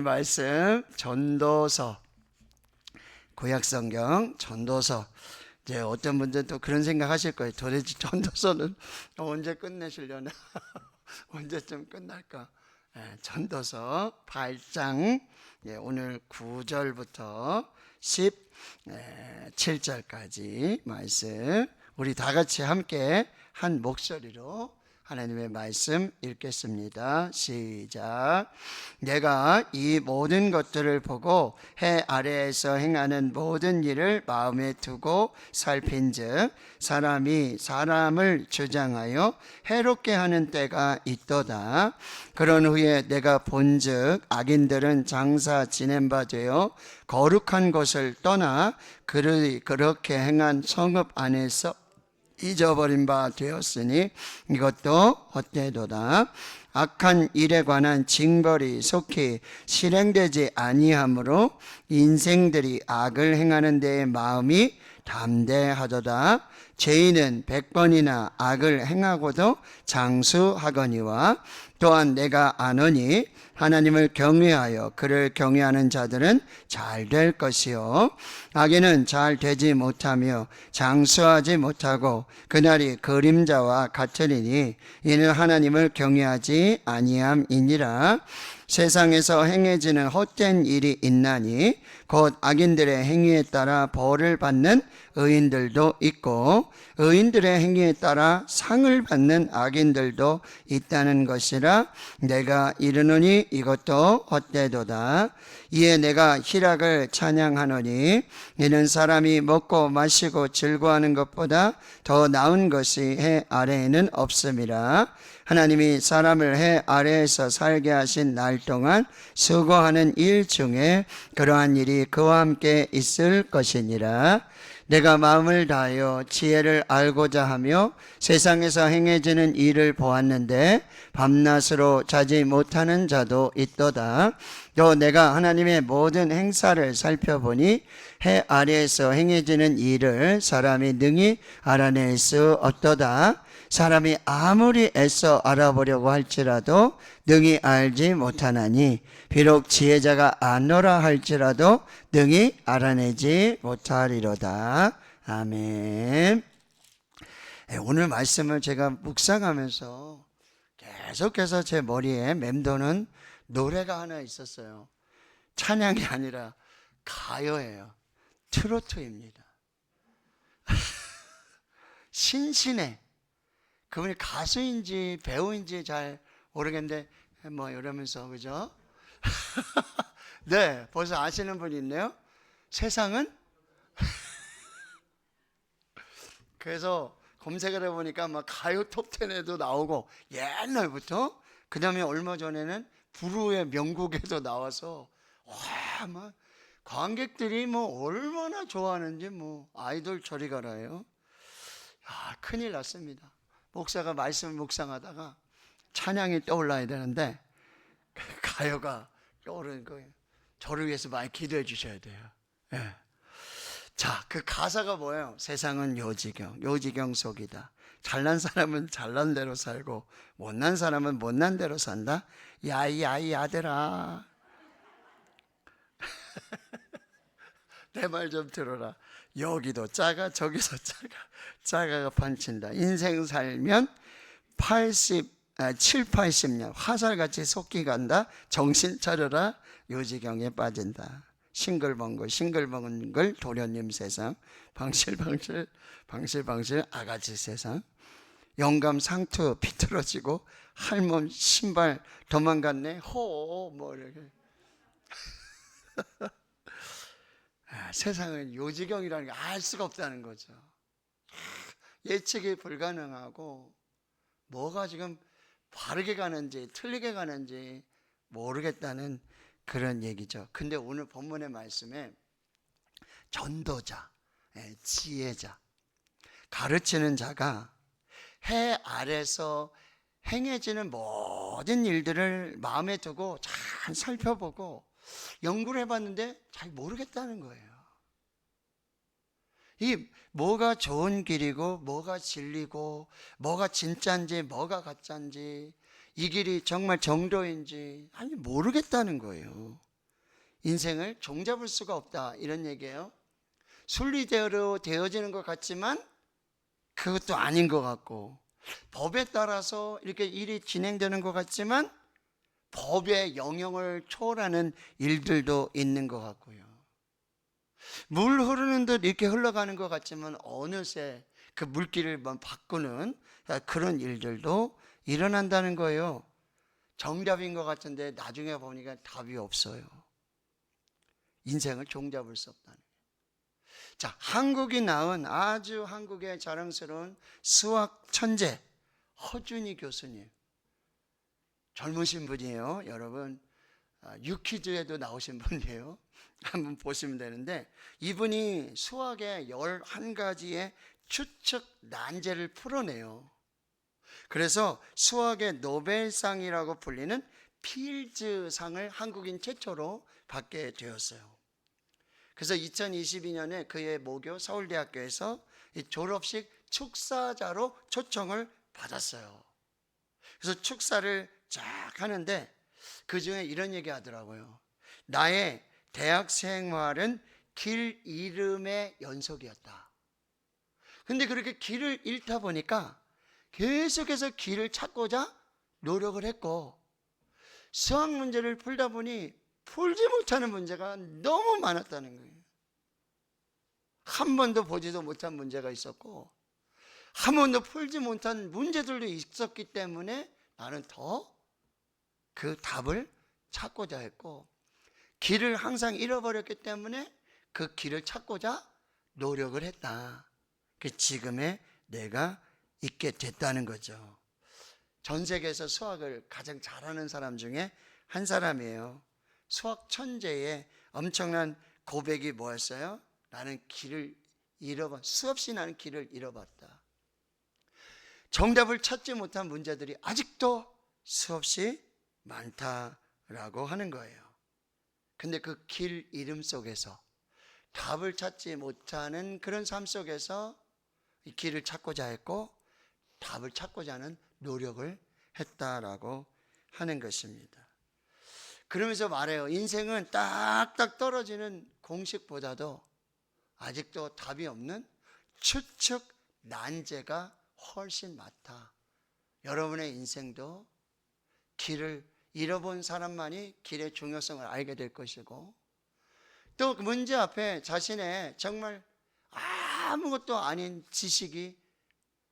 말씀 전도서, 구약성경 전도서. 이제 어떤 분들은 또 그런 생각하실 거예요. 도대체 전도서는 언제 끝내시려나? 언제쯤 끝날까? 전도서 8장, 오늘 9절부터 17절까지 말씀, 우리 다 같이 함께 한 목소리로 하나님의 말씀 읽겠습니다. 시작. 내가 이 모든 것들을 보고 해 아래에서 행하는 모든 일을 마음에 두고 살핀즉 사람이 사람을 주장하여 해롭게 하는 때가 있도다. 그런 후에 내가 본즉 악인들은 장사 지낸 바 되어 거룩한 것을 떠나 그렇게 행한 성읍 안에서 잊어버린 바 되었으니 이것도 헛되도다. 악한 일에 관한 징벌이 속히 실행되지 아니하므로 인생들이 악을 행하는 데에 마음이 담대하도다. 죄인은 100번이나 악을 행하고도 장수하거니와 또한 내가 아노니 하나님을 경외하여 그를 경외하는 자들은 잘 될 것이요 악인은 잘 되지 못하며 장수하지 못하고 그날이 그림자와 같으리니 이는 하나님을 경외하지 아니함이니라. 세상에서 행해지는 헛된 일이 있나니 곧 악인들의 행위에 따라 벌을 받는 의인들도 있고 의인들의 행위에 따라 상을 받는 악인들도 있다는 것이라. 내가 이르노니 이것도 헛되도다. 이에 내가 희락을 찬양하노니 이는 사람이 먹고 마시고 즐거워하는 것보다 더 나은 것이 해 아래에는 없음이라. 하나님이 사람을 해 아래에서 살게 하신 날 동안 수고하는 일 중에 그러한 일이 그와 함께 있을 것이니라. 내가 마음을 다하여 지혜를 알고자 하며 세상에서 행해지는 일을 보았는데 밤낮으로 자지 못하는 자도 있도다. 또 내가 하나님의 모든 행사를 살펴보니 해 아래에서 행해지는 일을 사람이 능히 알아낼 수 없도다. 사람이 아무리 애써 알아보려고 할지라도 능히 알지 못하나니 비록 지혜자가 안노라 할지라도 능히 알아내지 못하리로다. 아멘. 오늘 말씀을 제가 묵상하면서 계속해서 제 머리에 맴도는 노래가 하나 있었어요. 찬양이 아니라 가요예요. 트로트입니다. 신신의, 그분이 가수인지 배우인지 잘 모르겠는데 뭐 이러면서, 그죠? 네, 벌써 아시는 분이 있네요. 세상은? 그래서 검색을 해보니까 막 가요 톱10에도 나오고 옛날부터, 그 다음에 얼마 전에는 불후의 명곡에도 나와서 와, 막 관객들이 뭐 얼마나 좋아하는지 뭐 아이돌 저리 가라요. 큰일 났습니다. 목사가 말씀을 묵상하다가 찬양이 떠올라야 되는데 가요가 떠오르는 거예요. 저를 위해서 많이 기도해 주셔야 돼요. 네. 자, 그 가사가 뭐예요? 세상은 요지경 속이다. 잘난 사람은 잘난 대로 살고 못난 사람은 못난 대로 산다. 야이 아들아, 내 말 좀 들어라. 여기도 작아 저기도 작아가 판친다. 인생 살면 7, 80년 화살같이 속기 간다. 정신 차려라. 요지경에 빠진다. 싱글벙글 도련님 세상, 방실방실 아가씨 세상, 영감 상투 비틀어지고 할멈 신발 도망갔네 뭐 이렇게. 세상은 요지경이라는 게 알 수가 없다는 거죠. 예측이 불가능하고 뭐가 지금 바르게 가는지 틀리게 가는지 모르겠다는 그런 얘기죠. 근데 오늘 본문의 말씀에 전도자, 지혜자, 가르치는 자가 해 아래서 행해지는 모든 일들을 마음에 두고 잘 살펴보고 연구를 해봤는데 잘 모르겠다는 거예요. 이 뭐가 좋은 길이고 뭐가 진리고 뭐가 진짜인지 뭐가 가짜인지 이 길이 정말 정도인지 아니 모르겠다는 거예요. 인생을 종잡을 수가 없다, 이런 얘기예요. 순리대로 되어지는 것 같지만 그것도 아닌 것 같고, 법에 따라서 이렇게 일이 진행되는 것 같지만 법의 영역을 초월하는 일들도 있는 것 같고요. 물 흐르는 듯 이렇게 흘러가는 것 같지만 어느새 그 물길을 바꾸는 그런 일들도 일어난다는 거예요. 정답인 것 같은데 나중에 보니까 답이 없어요. 인생을 종잡을 수 없다는 거예요. 자, 한국이 낳은 아주 한국의 자랑스러운 수학 천재 허준희 교수님, 젊으신 분이에요. 여러분, 유퀴즈에도 나오신 분이에요. 한번 보시면 되는데, 이분이 수학의 11가지의 추측 난제를 풀어내요. 그래서 수학의 노벨상이라고 불리는 필즈상을 한국인 최초로 받게 되었어요. 그래서 2022년에 그의 모교 서울대학교에서 졸업식 축사자로 초청을 받았어요. 그래서 축사를 쫙 하는데 그 중에 이런 얘기 하더라고요. 나의 대학 생활은 길 잃음의 연속이었다. 근데 그렇게 길을 잃다 보니까 계속해서 길을 찾고자 노력을 했고, 수학 문제를 풀다 보니 풀지 못하는 문제가 너무 많았다는 거예요. 한 번도 보지도 못한 문제가 있었고 한 번도 풀지 못한 문제들도 있었기 때문에 나는 더 그 답을 찾고자 했고, 길을 항상 잃어버렸기 때문에 그 길을 찾고자 노력을 했다. 그 지금의 내가 있게 됐다는 거죠. 전 세계에서 수학을 가장 잘하는 사람 중에 한 사람이에요. 수학 천재의 엄청난 고백이 뭐였어요? 나는 길을 수없이 나는 길을 잃어봤다. 정답을 찾지 못한 문제들이 아직도 수없이 많다라고 하는 거예요. 근데 그 길 잃음 속에서, 답을 찾지 못하는 그런 삶 속에서 이 길을 찾고자 했고 답을 찾고자 하는 노력을 했다라고 하는 것입니다. 그러면서 말해요. 인생은 딱딱 떨어지는 공식보다도 아직도 답이 없는 추측 난제가 훨씬 많다. 여러분의 인생도 길을 잃어본 사람만이 길의 중요성을 알게 될 것이고, 또 문제 앞에 자신의 정말 아무것도 아닌 지식이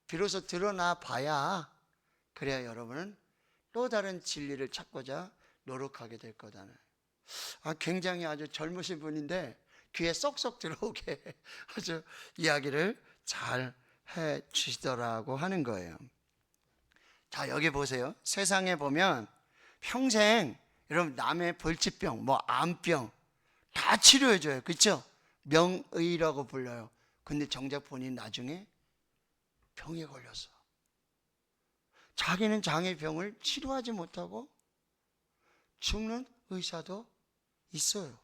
비로소 드러나 봐야, 그래야 여러분은 또 다른 진리를 찾고자 노력하게 될 거다는. 굉장히 아주 젊으신 분인데 귀에 쏙쏙 들어오게 아주 이야기를 잘 해 주시더라고 하는 거예요. 자, 여기 보세요. 세상에 보면 평생 여러분 남의 벌치병, 암병 다 치료해줘요. 그렇죠? 명의라고 불러요. 근데 정작 본인 나중에 병에 걸렸어. 자기는 장의 병을 치료하지 못하고 죽는 의사도 있어요.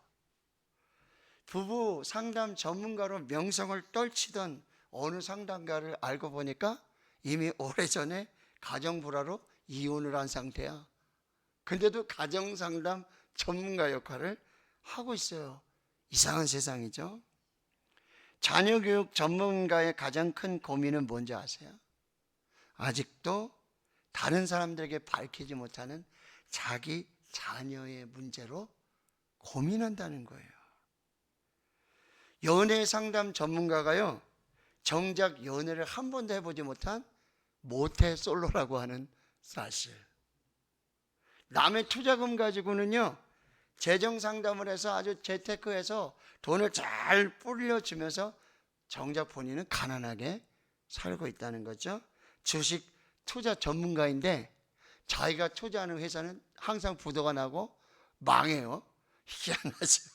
부부 상담 전문가로 명성을 떨치던 어느 상담가를 알고 보니까 이미 오래전에 가정불화로 이혼을 한 상태야. 근데도 가정상담 전문가 역할을 하고 있어요. 이상한 세상이죠. 자녀교육 전문가의 가장 큰 고민은 뭔지 아세요? 아직도 다른 사람들에게 밝히지 못하는 자기 자녀의 문제로 고민한다는 거예요. 연애 상담 전문가가요, 정작 연애를 한 번도 해보지 못한 모태솔로라고 하는 사실. 남의 투자금 가지고는요, 재정 상담을 해서 아주 재테크해서 돈을 잘 불려주면서 정작 본인은 가난하게 살고 있다는 거죠. 주식 투자 전문가인데 자기가 투자하는 회사는 항상 부도가 나고 망해요. 희한하죠.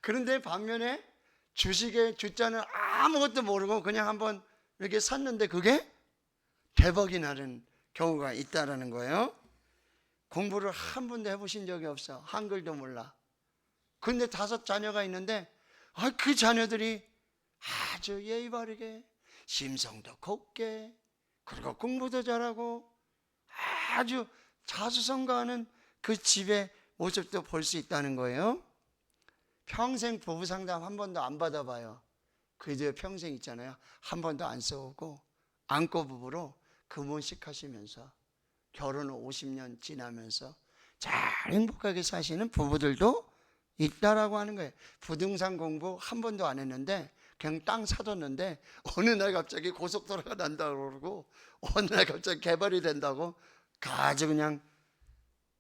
그런데 반면에 주식의 주자는 아무것도 모르고 그냥 한번 이렇게 샀는데 그게 대박이 나는 경우가 있다라는 거예요. 공부를 한 번도 해보신 적이 없어. 한글도 몰라. 근데 5 자녀가 있는데 그 자녀들이 아주 예의 바르게, 심성도 곱게, 그리고 공부도 잘하고 아주 자수성가하는 그 집의 모습도 볼 수 있다는 거예요. 평생 부부 상담 한 번도 안 받아봐요. 그저 평생 있잖아요. 한 번도 안 써오고 안고 부부로 금혼식 하시면서 결혼 50년 지나면서 잘 행복하게 사시는 부부들도 있다라고 하는 거예요. 부동산 공부 한 번도 안 했는데 그냥 땅 사뒀는데 어느 날 갑자기 고속도로가 난다고 그러고 어느 날 갑자기 개발이 된다고 아주 그냥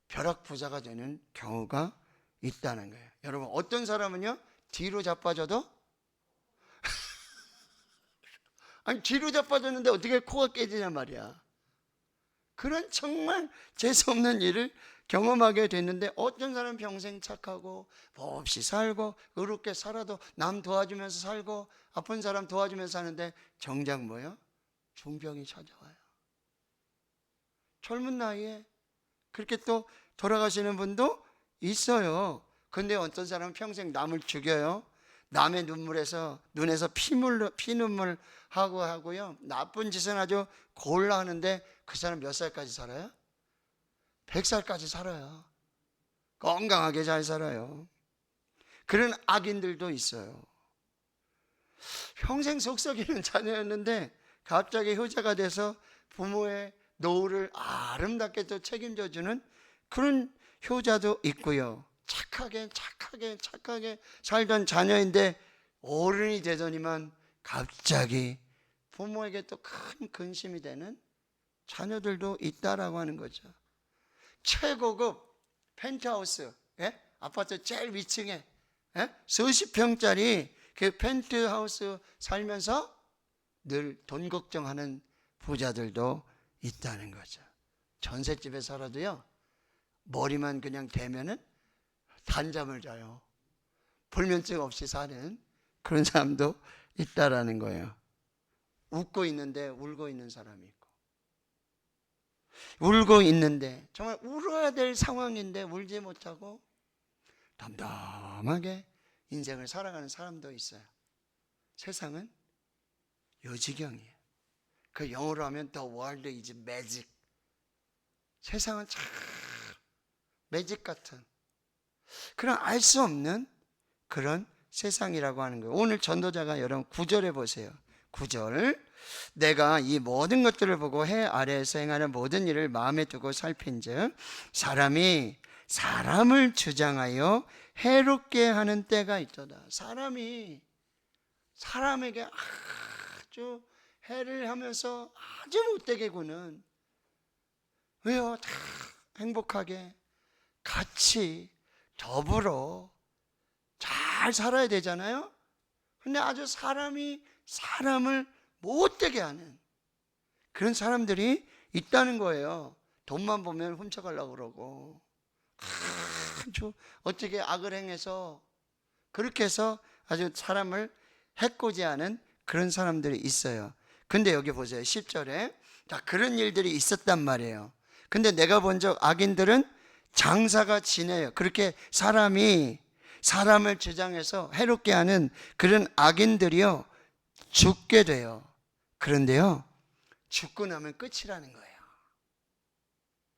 벼락부자가 되는 경우가 있다는 거예요. 여러분, 어떤 사람은요 뒤로 자빠져도 아니 뒤로 자빠졌는데 어떻게 코가 깨지냐 말이야. 그런 정말 재수없는 일을 경험하게 됐는데, 어떤 사람은 평생 착하고 몹시 살고 의롭게 살아도 남 도와주면서 살고 아픈 사람 도와주면서 사는데 정작 뭐예요? 중병이 찾아와요. 젊은 나이에 그렇게 또 돌아가시는 분도 있어요. 근데 어떤 사람은 평생 남을 죽여요. 남의 눈물에서 눈에서 피눈물 하고요. 나쁜 짓은 아주 골라 하는데 그 사람 몇 살까지 살아요? 100살까지 살아요. 건강하게 잘 살아요. 그런 악인들도 있어요. 평생 속썩이는 자녀였는데 갑자기 효자가 돼서 부모의 노후를 아름답게 또 책임져 주는 그런 효자도 있고요. 착하게 살던 자녀인데 어른이 되더니만 갑자기 부모에게 또 큰 근심이 되는 자녀들도 있다라고 하는 거죠. 최고급 펜트하우스, 아파트 제일 위층에 수십 평짜리 그 펜트하우스 살면서 늘 돈 걱정하는 부자들도 있다는 거죠. 전셋집에 살아도요 머리만 그냥 대면은 단잠을 자요. 불면증 없이 사는 그런 사람도 있다라는 거예요. 웃고 있는데 울고 있는 사람이 있고, 울고 있는데 정말 울어야 될 상황인데 울지 못하고 담담하게 인생을 살아가는 사람도 있어요. 세상은 요지경이에요. 그 영어로 하면 The world is magic. 세상은 참 매직 같은 그런 알 수 없는 그런 세상이라고 하는 거예요. 오늘 전도자가 여러분 9절에 보세요. 9절, 내가 이 모든 것들을 보고 해 아래에서 행하는 모든 일을 마음에 두고 살핀즉 사람이 사람을 주장하여 해롭게 하는 때가 있도다. 사람이 사람에게 아주 해를 하면서 아주 못되게 구는, 왜요? 다 행복하게 같이 더불어 잘 살아야 되잖아요. 근데 아주 사람이 사람을 못되게 하는 그런 사람들이 있다는 거예요. 돈만 보면 훔쳐가려고 그러고 아주 어떻게 악을 행해서 그렇게 해서 아주 사람을 해코지하는 그런 사람들이 있어요. 근데 여기 보세요. 10절에 자, 그런 일들이 있었단 말이에요. 근데 내가 본 적 악인들은 장사가 지내요. 그렇게 사람이 사람을 주장해서 해롭게 하는 그런 악인들이요 죽게 돼요. 그런데요 죽고 나면 끝이라는 거예요.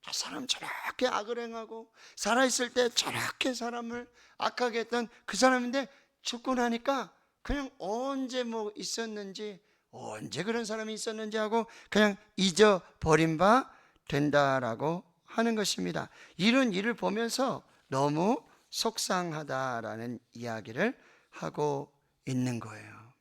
저 사람 저렇게 악을 행하고 살아있을 때 저렇게 사람을 악하게 했던 그 사람인데 죽고 나니까 그냥 언제 뭐 있었는지, 언제 그런 사람이 있었는지 하고 그냥 잊어버린 바 된다라고 하는 것입니다. 이런 일을 보면서 너무 속상하다라는 이야기를 하고 있는 거예요.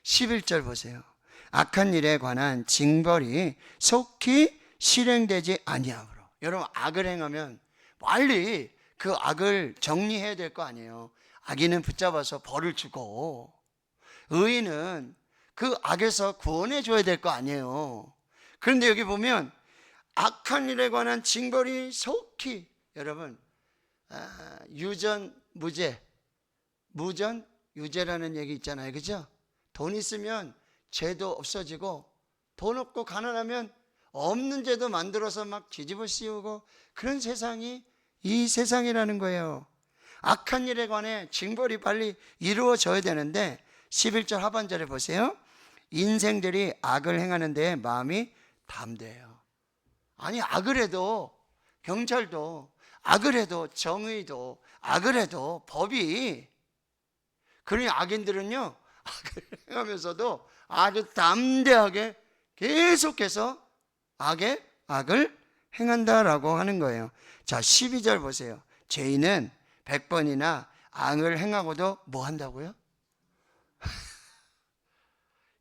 11절 보세요. 악한 일에 관한 징벌이 속히 실행되지 아니하므로. 여러분, 악을 행하면 빨리 그 악을 정리해야 될 거 아니에요. 악인은 붙잡아서 벌을 주고 의인은 그 악에서 구원해 줘야 될 거 아니에요. 그런데 여기 보면 악한 일에 관한 징벌이 속히, 여러분 유전 무죄, 무전 유죄라는 얘기 있잖아요. 그죠? 돈 있으면 죄도 없어지고 돈 없고 가난하면 없는 죄도 만들어서 막 뒤집어 씌우고 그런 세상이 이 세상이라는 거예요. 악한 일에 관해 징벌이 빨리 이루어져야 되는데 11절 하반절에 보세요. 인생들이 악을 행하는 데에 마음이 담대해요. 아니 악을 해도 경찰도 악을 해도 정의도 악을 해도 법이, 그러니 악인들은요 악을 행하면서도 아주 담대하게 계속해서 악을 행한다라고 하는 거예요. 자, 12절 보세요. 죄인은 100번이나 악을 행하고도 뭐 한다고요?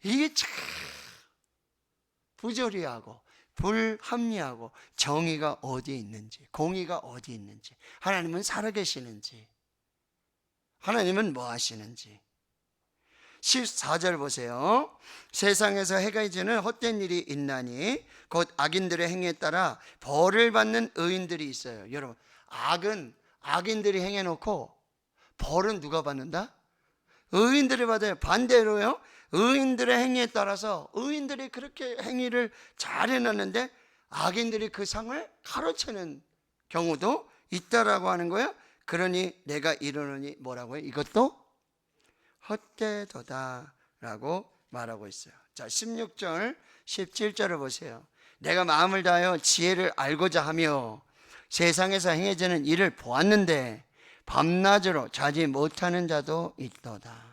이게 참 부조리하고 불합리하고, 정의가 어디에 있는지, 공의가 어디에 있는지, 하나님은 살아계시는지, 하나님은 뭐 하시는지. 14절 보세요. 세상에서 해가 지는 헛된 일이 있나니 곧 악인들의 행위에 따라 벌을 받는 의인들이 있어요. 여러분, 악은 악인들이 행해놓고 벌은 누가 받는다? 의인들이 받아요. 반대로요, 의인들의 행위에 따라서 의인들이 그렇게 행위를 잘 해놨는데 악인들이 그 상을 가로채는 경우도 있다라고 하는 거예요. 그러니 내가 이르노니 뭐라고요? 이것도 헛되도다 라고 말하고 있어요. 자, 16절 17절을 보세요. 내가 마음을 다하여 지혜를 알고자 하며 세상에서 행해지는 일을 보았는데 밤낮으로 자지 못하는 자도 있도다.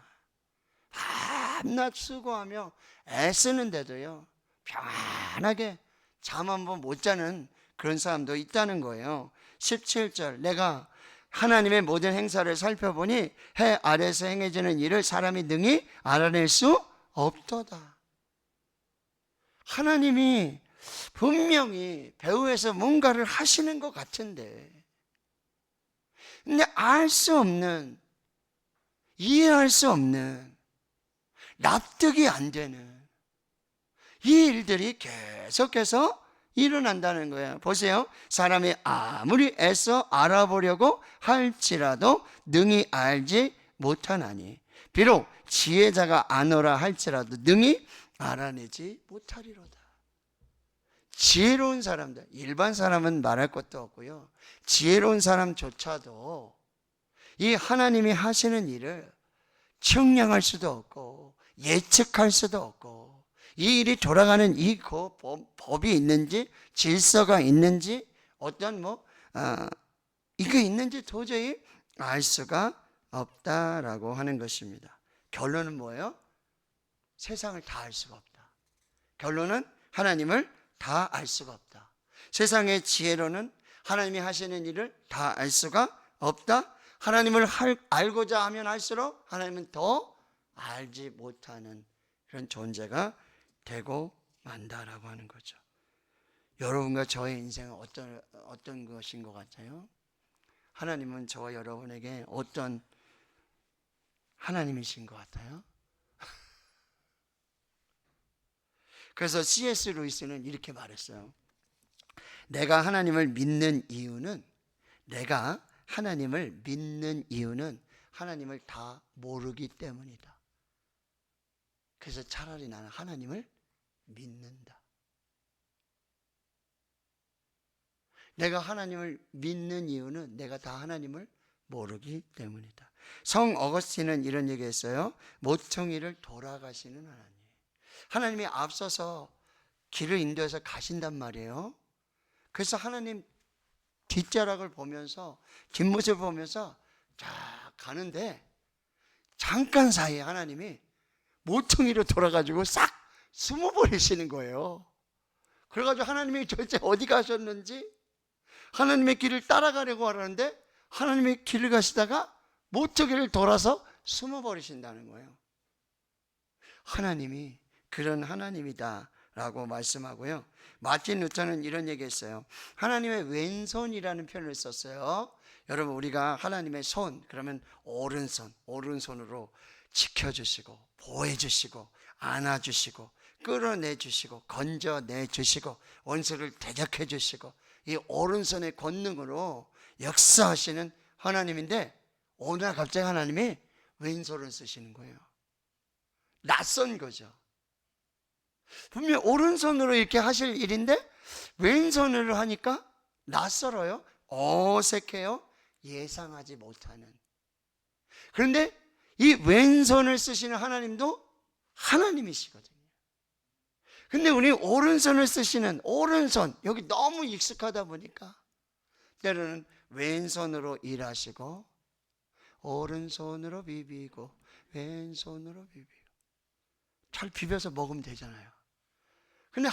밤낮 수고하며 애쓰는데도요 평안하게 잠 한 번 못 자는 그런 사람도 있다는 거예요. 17절, 내가 하나님의 모든 행사를 살펴보니 해 아래에서 행해지는 일을 사람이 능히 알아낼 수 없도다. 하나님이 분명히 배후에서 뭔가를 하시는 것 같은데, 근데 알 수 없는, 이해할 수 없는, 납득이 안 되는 이 일들이 계속해서 일어난다는 거예요. 보세요. 사람이 아무리 애써 알아보려고 할지라도 능히 알지 못하나니 비록 지혜자가 아노라 할지라도 능히 알아내지 못하리로다. 지혜로운 사람들, 일반 사람은 말할 것도 없고요, 지혜로운 사람조차도 이 하나님이 하시는 일을 측량할 수도 없고 예측할 수도 없고, 이 일이 돌아가는 이 법이 있는지, 질서가 있는지, 어떤 이게 있는지 도저히 알 수가 없다라고 하는 것입니다. 결론은 뭐예요? 세상을 다 알 수가 없다. 결론은 하나님을 다 알 수가 없다. 세상의 지혜로는 하나님이 하시는 일을 다 알 수가 없다. 하나님을 알고자 하면 할수록 하나님은 더 알지 못하는 그런 존재가 되고 만다라고 하는 거죠. 여러분과 저의 인생은 어떤 것인 것 같아요? 하나님은 저와 여러분에게 어떤 하나님이신 것 같아요? 그래서 C.S. 루이스는 이렇게 말했어요. 내가 하나님을 믿는 이유는 하나님을 다 모르기 때문이다. 그래서 차라리 나는 하나님을 믿는다. 내가 하나님을 믿는 이유는 내가 다 하나님을 모르기 때문이다. 성 어거스틴은 이런 얘기했어요. 모퉁이를 돌아가시는 하나님. 하나님이 앞서서 길을 인도해서 가신단 말이에요. 그래서 하나님 뒷자락을 보면서, 뒷모습을 보면서 쫙 가는데 잠깐 사이에 하나님이 모퉁이로 돌아가지고 싹 숨어버리시는 거예요. 그래가지고 하나님이 도대체 어디 가셨는지 하나님의 길을 따라가려고 하는데 하나님의 길을 가시다가 모퉁이를 돌아서 숨어버리신다는 거예요. 하나님이 그런 하나님이다 라고 말씀하고요. 마틴 루터는 이런 얘기했어요. 하나님의 왼손이라는 표현을 썼어요. 여러분, 우리가 하나님의 손 그러면 오른손으로 지켜주시고 보호해주시고 안아주시고 끌어내주시고 건져내주시고 원수를 대적해주시고 이 오른손의 권능으로 역사하시는 하나님인데, 오늘 갑자기 하나님이 왼손을 쓰시는 거예요. 낯선 거죠. 분명히 오른손으로 이렇게 하실 일인데 왼손으로 하니까 낯설어요. 어색해요. 예상하지 못하는. 그런데 이 왼손을 쓰시는 하나님도 하나님이시거든요. 근데 우리 오른손을 쓰시는 오른손, 여기 너무 익숙하다 보니까 때로는 왼손으로 일하시고 오른손으로 비비고 왼손으로 비비고. 잘 비벼서 먹으면 되잖아요. 근데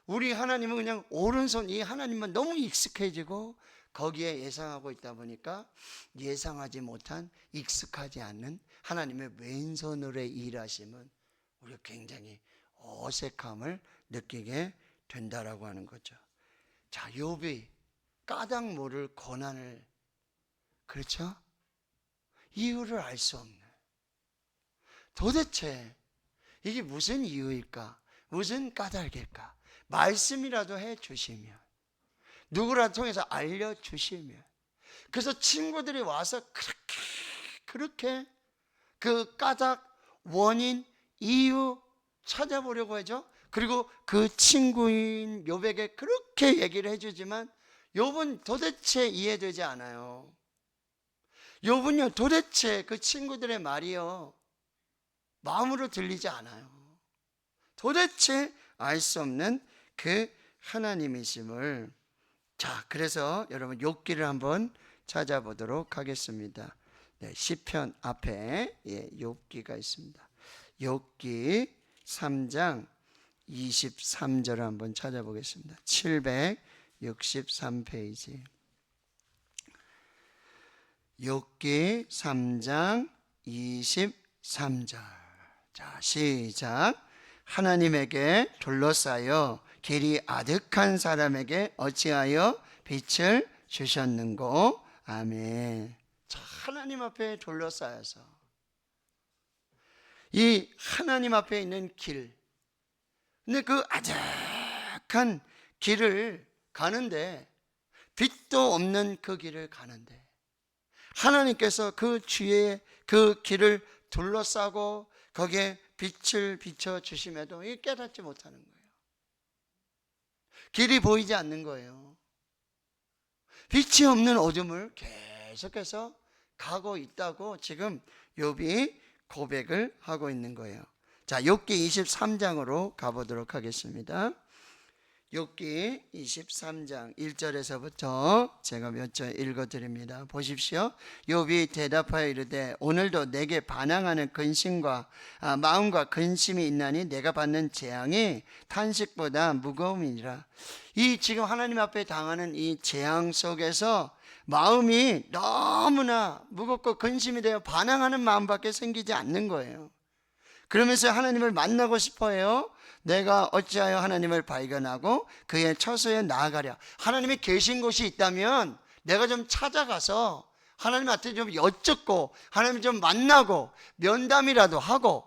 우리 하나님은 그냥 오른손, 이 하나님만 너무 익숙해지고 거기에 예상하고 있다 보니까 예상하지 못한, 익숙하지 않는 하나님의 왼손으로의 일하심은 우리가 굉장히 어색함을 느끼게 된다라고 하는 거죠. 자, 욥이 까닭 모를 고난을, 그렇죠? 이유를 알 수 없는, 도대체 이게 무슨 이유일까? 무슨 까닭일까? 말씀이라도 해 주시면, 누구라도 통해서 알려주시면. 그래서 친구들이 와서 그렇게 그 까닭, 원인, 이유 찾아보려고 하죠. 그리고 그 친구인 욥에게 그렇게 얘기를 해주지만 욥은 도대체 이해되지 않아요. 욥은요, 도대체 그 친구들의 말이요, 마음으로 들리지 않아요. 도대체 알 수 없는 그 하나님이심을. 자, 그래서 여러분 욥기를 한번 찾아보도록 하겠습니다. 네, 시편 앞에 욥기가 있습니다. 욥기 3장 23절을 한번 찾아보겠습니다. 763페이지. 욥기 3장 23절. 자, 시작. 하나님에게 둘러싸여 길이 아득한 사람에게 어찌하여 빛을 주셨는고. 아멘. 자, 하나님 앞에 둘러싸여서 이 하나님 앞에 있는 길, 근데 그 아득한 길을 가는데, 빛도 없는 그 길을 가는데 하나님께서 그 주위에 그 길을 둘러싸고 거기에 빛을 비춰주심에도 깨닫지 못하는 거예요. 길이 보이지 않는 거예요. 빛이 없는 어둠을 계속해서 가고 있다고 지금 욥이 고백을 하고 있는 거예요. 자, 욥기 23장으로 가보도록 하겠습니다. 욥기 23장 1절에서부터 제가 몇 절 읽어드립니다. 보십시오. 욥이 대답하여 이르되 오늘도 내게 반항하는 근심과 마음과 근심이 있나니 내가 받는 재앙이 탄식보다 무거움이니라. 이 지금 하나님 앞에 당하는 이 재앙 속에서 마음이 너무나 무겁고 근심이 되어 반항하는 마음밖에 생기지 않는 거예요. 그러면서 하나님을 만나고 싶어요. 내가 어찌하여 하나님을 발견하고 그의 처소에 나아가랴. 하나님이 계신 곳이 있다면 내가 좀 찾아가서 하나님한테 좀 여쭙고 하나님 좀 만나고 면담이라도 하고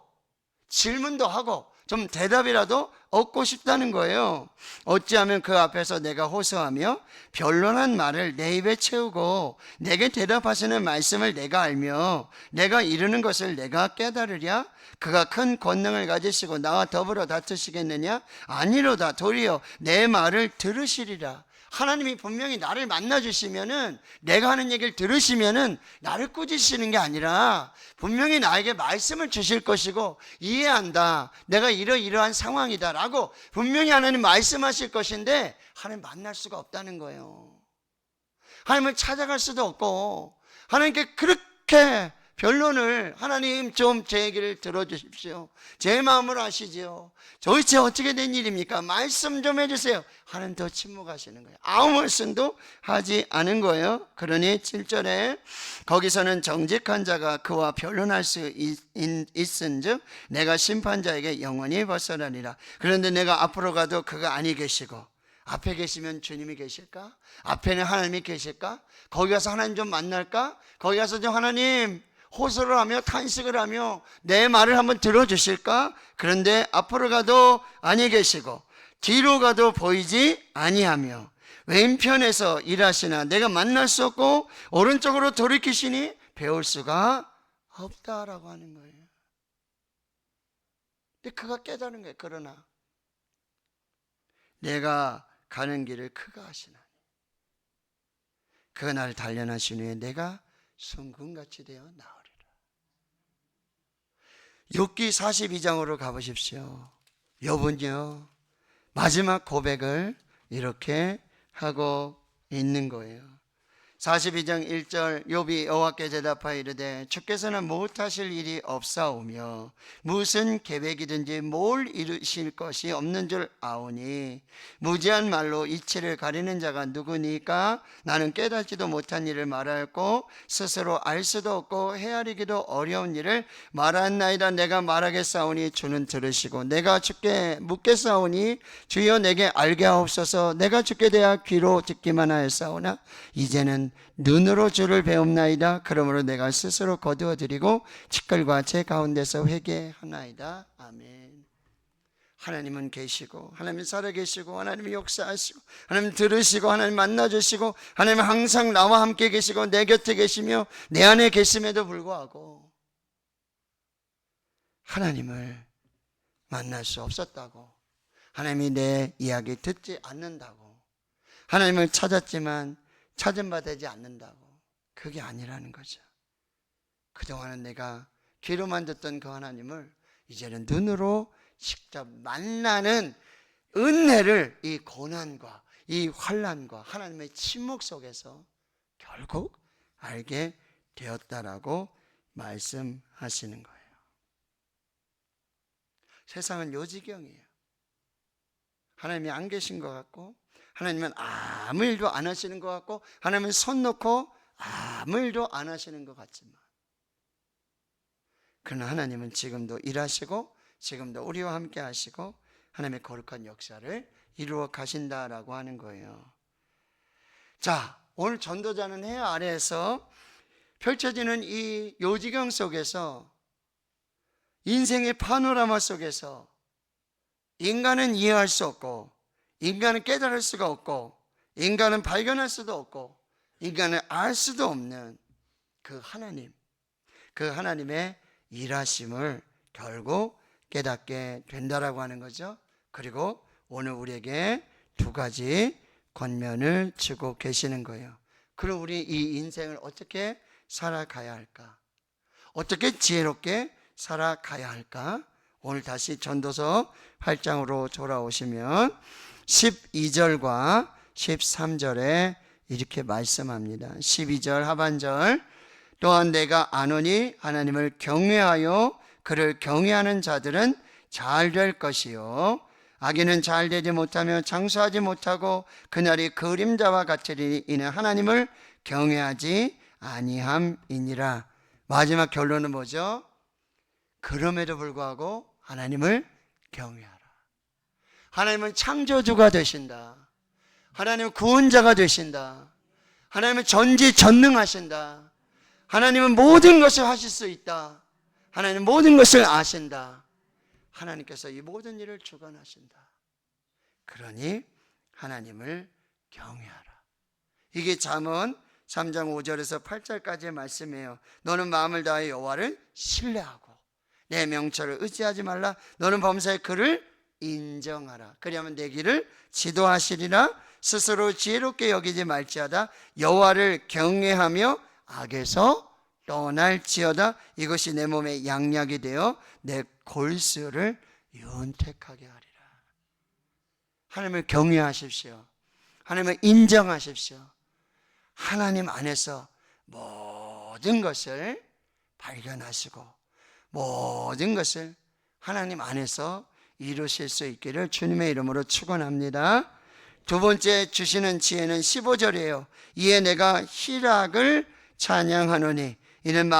질문도 하고 좀 대답이라도 얻고 싶다는 거예요. 어찌하면 그 앞에서 내가 호소하며 변론한 말을 내 입에 채우고 내게 대답하시는 말씀을 내가 알며 내가 이르는 것을 내가 깨달으랴. 그가 큰 권능을 가지시고 나와 더불어 다투시겠느냐? 아니로다. 도리어 내 말을 들으시리라. 하나님이 분명히 나를 만나주시면은, 내가 하는 얘기를 들으시면은 나를 꾸짖으시는 게 아니라 분명히 나에게 말씀을 주실 것이고, 이해한다, 내가 이러이러한 상황이다 라고 분명히 하나님 말씀하실 것인데 하나님 만날 수가 없다는 거예요. 하나님을 찾아갈 수도 없고, 하나님께 그렇게 변론을, 하나님 좀 제 얘기를 들어주십시오, 제 마음을 아시지요, 도대체 어떻게 된 일입니까, 말씀 좀 해주세요. 하나님 더 침묵하시는 거예요. 아무 말씀도 하지 않은 거예요. 그러니 7절에 거기서는 정직한 자가 그와 변론할 수 있은즉 내가 심판자에게 영원히 벗어나리라. 그런데 내가 앞으로 가도 그가 아니 계시고, 앞에 계시면 주님이 계실까? 앞에는 하나님이 계실까? 거기 가서 하나님 좀 만날까? 거기 가서 좀 하나님 호소를 하며 탄식을 하며 내 말을 한번 들어주실까? 그런데 앞으로 가도 아니 계시고 뒤로 가도 보이지 아니하며 왼편에서 일하시나 내가 만날 수 없고 오른쪽으로 돌이키시니 배울 수가 없다라고 하는 거예요. 근데 그가 깨달은 거예요. 그러나 내가 가는 길을 그가 아시나니 그가 나를 단련하신 후에 내가 순금같이 되어 나으리라. 욥기 42장으로 가보십시오. 욥은요 마지막 고백을 이렇게 하고 있는 거예요. 42장 1절 욥이 여호와께 대답하여 이르되 주께서는 못하실 일이 없사오며 무슨 계획이든지 뭘 이루실 것이 없는 줄 아오니 무지한 말로 이치를 가리는 자가 누구니까? 나는 깨닫지도 못한 일을 말하였고 스스로 알 수도 없고 헤아리기도 어려운 일을 말하나이다. 내가 말하겠사오니 주는 들으시고 내가 주께 묻겠사오니 주여 내게 알게 하옵소서. 내가 주께 대하 귀로 듣기만 하였사오나 이제는 눈으로 주를 배움나이다. 그러므로 내가 스스로 거두어드리고 직걸과 제 가운데서 회개하나이다. 아멘. 하나님은 계시고 하나님은 살아계시고 하나님은 역사하시고 하나님은 들으시고 하나님 만나주시고 하나님은 항상 나와 함께 계시고 내 곁에 계시며 내 안에 계심에도 불구하고 하나님을 만날 수 없었다고, 하나님이 내 이야기 듣지 않는다고, 하나님을 찾았지만 찾은 바 되지 않는다고, 그게 아니라는 거죠. 그동안은 내가 귀로만 듣던 그 하나님을 이제는 눈으로 직접 만나는 은혜를 이 고난과 이 환난과 하나님의 침묵 속에서 결국 알게 되었다라고 말씀하시는 거예요. 세상은 요지경이에요. 하나님이 안 계신 것 같고 하나님은 아무 일도 안 하시는 것 같고 하나님은 손 놓고 아무 일도 안 하시는 것 같지만 그러나 하나님은 지금도 일하시고 지금도 우리와 함께 하시고 하나님의 거룩한 역사를 이루어 가신다라고 하는 거예요. 자, 오늘 전도자는 해 아래에서 펼쳐지는 이 요지경 속에서 인생의 파노라마 속에서 인간은 이해할 수 없고 인간은 깨달을 수가 없고 인간은 발견할 수도 없고 인간은 알 수도 없는 그 하나님, 그 하나님의 일하심을 결국 깨닫게 된다라고 하는 거죠. 그리고 오늘 우리에게 두 가지 권면을 주고 계시는 거예요. 그럼 우리 이 인생을 어떻게 살아가야 할까? 어떻게 지혜롭게 살아가야 할까? 오늘 다시 전도서 8장으로 돌아오시면 12절과 13절에 이렇게 말씀합니다. 12절 하반절, 또한 내가 아노니 하나님을 경외하여 그를 경외하는 자들은 잘 될 것이요 악인은 잘 되지 못하며 장수하지 못하고 그날이 그림자와 같으리니 이는 하나님을 경외하지 아니함이니라. 마지막 결론은 뭐죠? 그럼에도 불구하고 하나님을 경외하라. 하나님은 창조주가 되신다. 하나님은 구원자가 되신다. 하나님은 전지전능하신다. 하나님은 모든 것을 하실 수 있다. 하나님은 모든 것을 아신다. 하나님께서 이 모든 일을 주관하신다. 그러니 하나님을 경외하라. 이게 잠언 3장 5절에서 8절까지의 말씀이에요. 너는 마음을 다하여 여호와를 신뢰하고 내 명철을 의지하지 말라. 너는 범사에 그를 인정하라. 그리하면 내 길을 지도하시리라. 스스로 지혜롭게 여기지 말지어다. 여호와를 경외하며 악에서 떠날지어다. 이것이 내 몸에 양약이 되어 내 골수를 윤택하게 하리라. 하나님을 경외하십시오. 하나님을 인정하십시오. 하나님 안에서 모든 것을 발견하시고 모든 것을 하나님 안에서 이루실 수 있기를 주님의 이름으로 축원합니다. 두 번째 주시는 지혜는 15절이에요. 이에 내가 희락을 찬양하노니 이는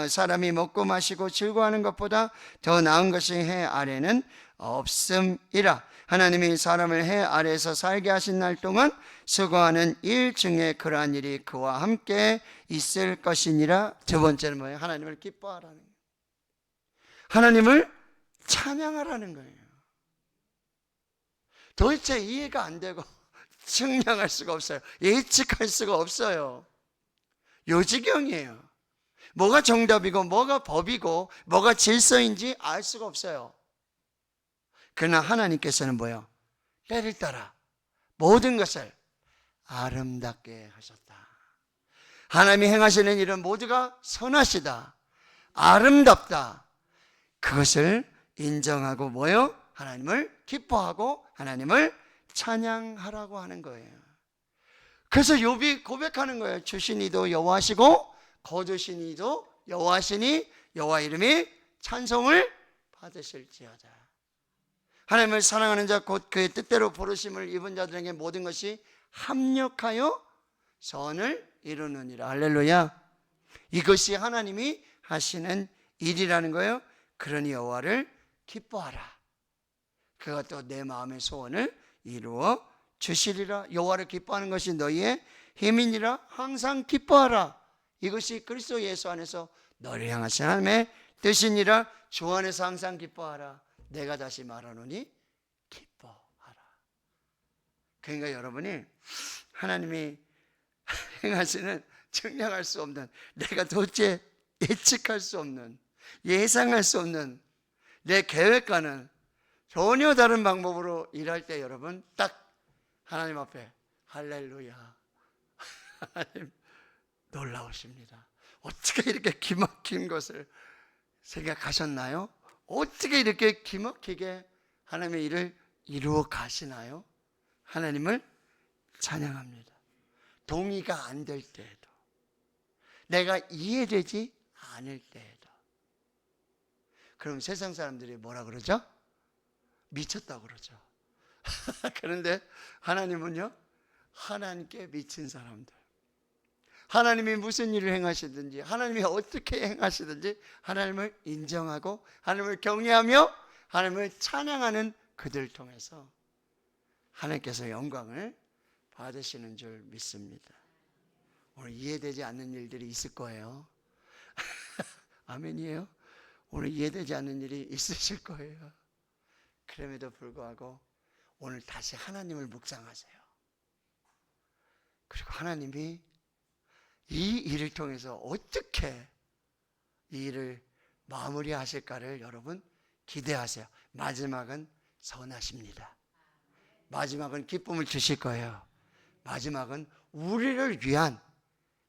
사람이 먹고 마시고 즐거워하는 것보다 더 나은 것이 해 아래는 없음이라. 하나님이 사람을 해 아래에서 살게 하신 날 동안 수고하는 일 중에 그러한 일이 그와 함께 있을 것이니라. 두 번째는 뭐예요? 하나님을 기뻐하라는 거예요. 하나님을 찬양하라는 거예요. 도대체 이해가 안 되고 측량할 수가 없어요. 예측할 수가 없어요. 요지경이에요. 뭐가 정답이고 뭐가 법이고 뭐가 질서인지 알 수가 없어요. 그러나 하나님께서는 뭐예요? 때를 따라 모든 것을 아름답게 하셨다. 하나님이 행하시는 일은 모두가 선하시다, 아름답다. 그것을 인정하고 뭐예요? 하나님을 기뻐하고 하나님을 찬양하라고 하는 거예요. 그래서 욥이 고백하는 거예요. 주신 이도 여호와시고 거두신 이도 여호와시니 여호와 이름이 찬송을 받으실지어다. 하나님을 사랑하는 자 곧 그의 뜻대로 부르심을 입은 자들에게 모든 것이 합력하여 선을 이루느니라. 할렐루야. 이것이 하나님이 하시는 일이라는 거예요. 그러니 여호와를 기뻐하라. 그가 또 내 마음의 소원을 이루어 주시리라. 여호와를 기뻐하는 것이 너희의 힘이니라. 항상 기뻐하라. 이것이 그리스도 예수 안에서 너를 향하신 하나님의 뜻이니라. 주 안에서 항상 기뻐하라. 내가 다시 말하노니 기뻐하라. 그러니까 여러분이 하나님이 행하시는 측량할 수 없는, 내가 도대체 예측할 수 없는, 예상할 수 없는 내 계획과는 전혀 다른 방법으로 일할 때 여러분 딱 하나님 앞에 할렐루야, 하나님 놀라우십니다. 어떻게 이렇게 기막힌 것을 생각하셨나요? 어떻게 이렇게 기막히게 하나님의 일을 이루어 가시나요? 하나님을 찬양합니다. 동의가 안 될 때에도, 내가 이해되지 않을 때에도. 그럼 세상 사람들이 뭐라 그러죠? 미쳤다고 그러죠. 그런데 하나님은요, 하나님께 미친 사람들, 하나님이 무슨 일을 행하시든지, 하나님이 어떻게 행하시든지 하나님을 인정하고 하나님을 경외하며 하나님을 찬양하는 그들을 통해서 하나님께서 영광을 받으시는 줄 믿습니다. 오늘 이해되지 않는 일들이 있을 거예요. 아멘이에요. 오늘 이해되지 않는 일이 있으실 거예요. 그럼에도 불구하고 오늘 다시 하나님을 묵상하세요. 그리고 하나님이 이 일을 통해서 어떻게 이 일을 마무리하실까를 여러분 기대하세요. 마지막은 선하십니다. 마지막은 기쁨을 주실 거예요. 마지막은 우리를 위한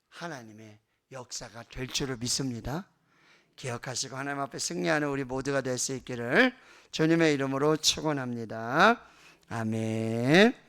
하나님의 역사가 될 줄을 믿습니다. 기억하시고 하나님 앞에 승리하는 우리 모두가 될 수 있기를 주님의 이름으로 축원합니다. 아멘.